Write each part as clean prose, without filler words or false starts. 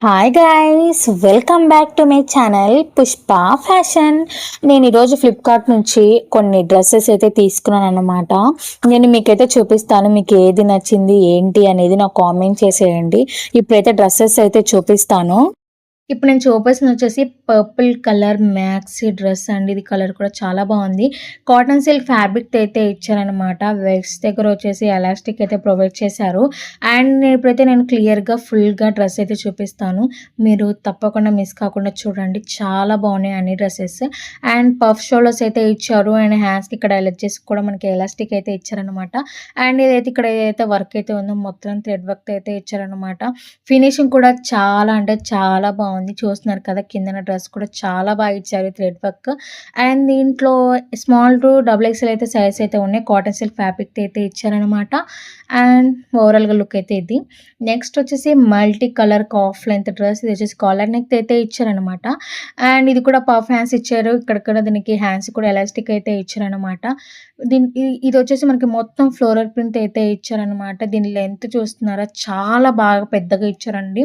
Hi guys, welcome back to my channel Pushpa fashion. నేను ఈరోజు Flipkart నుంచి కొన్ని డ్రెస్సెస్ అయితే తీసుకున్నాను అనమాట. నేను మీకైతే చూపిస్తాను, మీకు ఏది నచ్చింది ఏంటి అనేది నాకు కామెంట్ చేసేయండి. ఇప్పుడైతే డ్రెస్సెస్ అయితే చూపిస్తాను. ఇప్పుడు నేను చూపిస్తుంది వచ్చేసి పర్పుల్ కలర్ మ్యాక్సీ డ్రెస్ అండి. ఇది కలర్ కూడా చాలా బాగుంది. కాటన్ సిల్క్ ఫ్యాబ్రిక్ అయితే ఇచ్చారనమాట. వెస్ట్ దగ్గర వచ్చేసి ఎలాస్టిక్ అయితే ప్రొవైడ్ చేశారు. అండ్ ఇప్పుడైతే నేను క్లియర్గా ఫుల్గా డ్రెస్ అయితే చూపిస్తాను. మీరు తప్పకుండా మిస్ కాకుండా చూడండి. చాలా బాగున్నాయి అన్ని డ్రెస్సెస్. అండ్ పఫ్ షోల్డర్స్ అయితే ఇచ్చారు. అండ్ హ్యాండ్స్కి ఇక్కడ ఎలర్జీస్ కూడా మనకి ఎలాస్టిక్ అయితే ఇచ్చారనమాట. అండ్ ఇదైతే ఇక్కడ ఏదైతే వర్క్ అయితే ఉందో మొత్తం థ్రెడ్ వర్క్ అయితే ఇచ్చారనమాట. ఫినిషింగ్ కూడా చాలా అంటే చాలా బాగుంది. చూస్తున్నారు కదా, కిందన డ్రెస్ కూడా చాలా బాగా ఇచ్చారు థ్రెడ్ వర్క్. అండ్ దీంట్లో స్మాల్ టు డబుల్ ఎక్స్ఎల్ అయితే సైజ్ అయితే ఉన్నాయి. కాటన్ సిల్క్ ఫ్యాబ్రిక్ అయితే ఇచ్చారనమాట. అండ్ ఓవరాల్గా లుక్ అయితే ఇది. నెక్స్ట్ వచ్చేసి multi colour calf length dress. ఇది వచ్చేసి కాలర్ నెక్ అయితే ఇచ్చారనమాట. అండ్ ఇది కూడా పఫ్ హ్యాండ్స్ ఇచ్చారు. ఇక్కడ దీనికి హ్యాండ్స్ కూడా ఎలాస్టిక్ అయితే ఇచ్చారనమాట. ఇది వచ్చేసి మనకి మొత్తం ఫ్లోరల్ ప్రింట్ అయితే ఇచ్చారనమాట. దీని లెంత్ చూస్తున్నారా, చాలా బాగా పెద్దగా ఇచ్చారండి.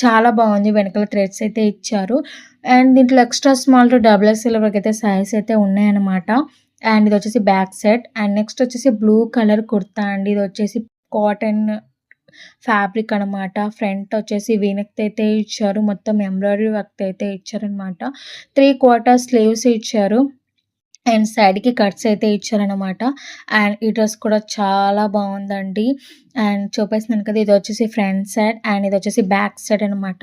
చాలా బాగుంది. వెనకాల థ్రెడ్స్ అయితే ఇచ్చారు. అండ్ దీంట్లో extra small to double XL వరకు అయితే సైజ్ అయితే ఉన్నాయన్నమాట. అండ్ ఇది వచ్చేసి బ్యాక్ సెట్. అండ్ నెక్స్ట్ వచ్చేసి బ్లూ కలర్ కుర్తా అండి. ఇది వచ్చేసి కాటన్ ఫ్యాబ్రిక్ అనమాట. ఫ్రంట్ వచ్చేసి వీనెక్ అయితే ఇచ్చారు. మొత్తం ఎంబ్రాయిడరీ వర్క్ అయితే ఇచ్చారనమాట. 3/4 స్లీవ్స్ ఇచ్చారు. అండ్ సైడ్‌కి కట్స్ అయితే ఇచ్చారనమాట. అండ్ ఈ డ్రెస్ కూడా చాలా బాగుందండి. అండ్ చూపిస్తున్నాను కదా, ఇది వచ్చేసి ఫ్రంట్ సైడ్ అండ్ ఇది వచ్చేసి బ్యాక్ సైడ్ అనమాట.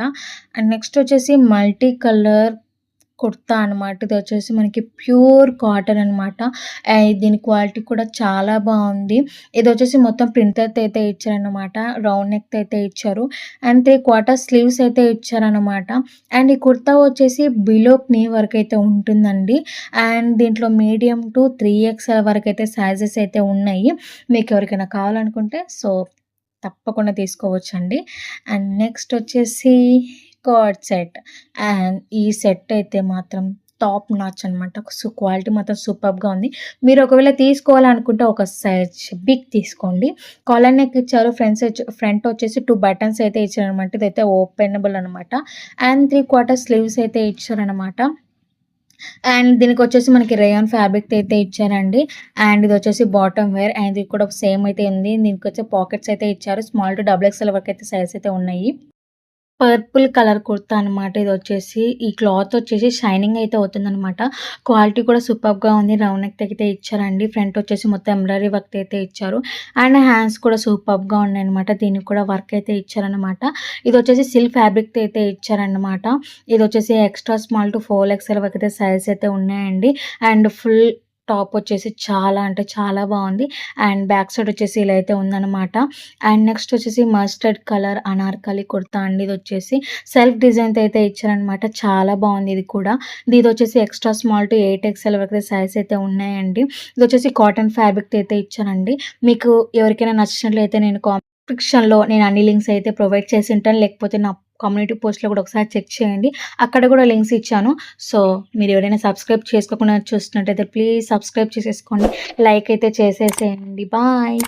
అండ్ నెక్స్ట్ వచ్చేసి మల్టీ కలర్ కుర్తా అనమాట. ఇది వచ్చేసి మనకి ప్యూర్ కాటన్ అనమాట. దీని క్వాలిటీ కూడా చాలా బాగుంది. ఇది వచ్చేసి మొత్తం ప్రింటెడ్ అయితే ఇచ్చారనమాట. రౌండ్ నెక్ అయితే ఇచ్చారు. అండ్ 3/4 స్లీవ్స్ అయితే ఇచ్చారనమాట. అండ్ ఈ కుర్తా వచ్చేసి బిలో నీ వరకు అయితే ఉంటుందండి. అండ్ దీంట్లో మీడియం టు 3XL వరకు అయితే సైజెస్ అయితే ఉన్నాయి. మీకు ఎవరికైనా కావాలనుకుంటే సో తప్పకుండా తీసుకోవచ్చండి. అండ్ నెక్స్ట్ వచ్చేసి కార్డ్ సెట్. అండ్ ఈ సెట్ అయితే మాత్రం టాప్ నాచ్ అనమాట. సో క్వాలిటీ మాత్రం సూపర్‌గా ఉంది. మీరు ఒకవేళ తీసుకోవాలనుకుంటే ఒక సైజ్ బిగ్ తీసుకోండి. కాలర్ నెక్ ఇచ్చారు. ఫ్రంట్ వచ్చేసి 2 బటన్స్ అయితే ఇచ్చారనమాట. ఇదైతే ఓపెనబుల్ అనమాట. అండ్ 3/4 స్లీవ్స్ అయితే ఇచ్చారనమాట. అండ్ దీనికి వచ్చేసి మనకి రేయాన్ ఫ్యాబ్రిక్ అయితే ఇచ్చారండి. అండ్ ఇది వచ్చేసి బాటమ్ వేర్. అండ్ ఇది కూడా సేమ్ అయితే ఉంది. దీనికి వచ్చే పాకెట్స్ అయితే ఇచ్చారు. స్మాల్ టు డబుల్ ఎక్స్ఎల్ వరకు అయితే సైజ్ అయితే ఉన్నాయి. పర్పుల్ కలర్ కుర్తా అనమాట. ఇది వచ్చేసి ఈ క్లాత్ వచ్చేసి షైనింగ్ అయితే అవుతుందనమాట. క్వాలిటీ కూడా సూపర్‌గా ఉంది. రౌండ్ నెక్ అయితే ఇచ్చారండి. ఫ్రంట్ వచ్చేసి మొత్తం ఎంబ్రాయిడరీ వర్క్ అయితే ఇచ్చారు. అండ్ హ్యాండ్స్ కూడా సూపర్‌గా ఉన్నాయన్నమాట. దీనికి కూడా వర్క్ అయితే ఇచ్చారనమాట. ఇది వచ్చేసి సిల్క్ ఫ్యాబ్రిక్ అయితే ఇచ్చారనమాట. ఇది వచ్చేసి ఎక్స్ట్రా స్మాల్ టు 4XL వరకు అయితే సైజ్ అయితే ఉన్నాయండి. అండ్ ఫుల్ టాప్ వచ్చేసి చాలా అంటే చాలా బాగుంది. అండ్ బ్యాక్ సైడ్ వచ్చేసి ఇలా అయితే ఉందనమాట. అండ్ నెక్స్ట్ వచ్చేసి మస్టర్డ్ కలర్ అనార్కలి కుర్తా అండి. ఇది వచ్చేసి సెల్ఫ్ డిజైన్‌తో అయితే ఇచ్చారనమాట. చాలా బాగుంది ఇది కూడా. ఇది వచ్చేసి ఎక్స్ట్రా స్మాల్ టు 8XL వరకు సైజ్ అయితే ఉన్నాయండి. ఇది వచ్చేసి కాటన్ ఫ్యాబ్రిక్ అయితే ఇచ్చారండి. మీకు ఎవరికైనా నచ్చినట్లయితే నేను డిస్క్రిప్షన్‌లో నేను అన్ని లింక్స్ అయితే ప్రొవైడ్ చేసి ఉంటాను. లేకపోతే నా కమ్యూనిటీ పోస్ట్‌లో కూడా ఒకసారి చెక్ చేయండి. అక్కడ కూడా లింక్స్ ఇచ్చాను. సో మీరు ఎవరైనా సబ్స్క్రైబ్ చేసుకోకుండా చూస్తున్నట్టయితే ప్లీజ్ సబ్స్క్రైబ్ చేసేసుకోండి. లైక్ అయితే చేసేసేయండి. బాయ్.